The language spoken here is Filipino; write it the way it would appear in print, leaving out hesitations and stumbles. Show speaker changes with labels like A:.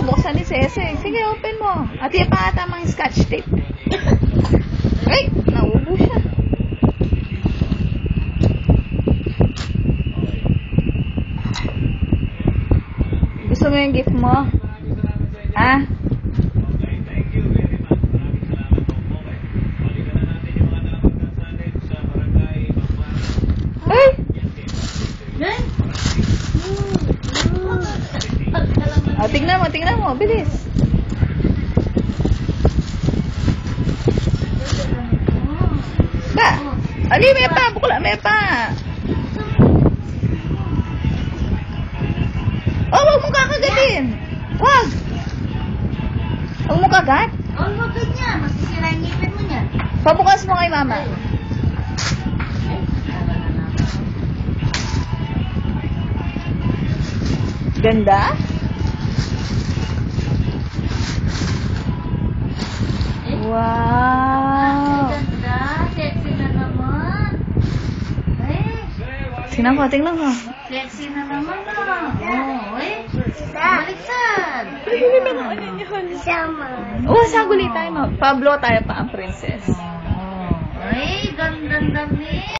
A: bubuksan ni Sese. Sige, open mo. At yan pa tamang scotch tape. Ay, naubo siya. Gusto mo yung gift mo? Ha? Ay! Oh, tingnan mo, bilis. Ba? Ali, may pa, bukla, may pa. Oh, huwag mo kakagatin. Huwag. Huwag mo kagat.
B: Huwag mo ganyan, masisira yung ngipin mo niyan.
A: Pabukas mo kay mama. Ganda? Wow!
B: Ganda, sexy na naman.
A: Tingnan ko.
B: Sexy na naman oh. Baliktad.
A: Oh, saguli tayo. Pablo tayo pa ang princess.
B: Ay, ganda-ganda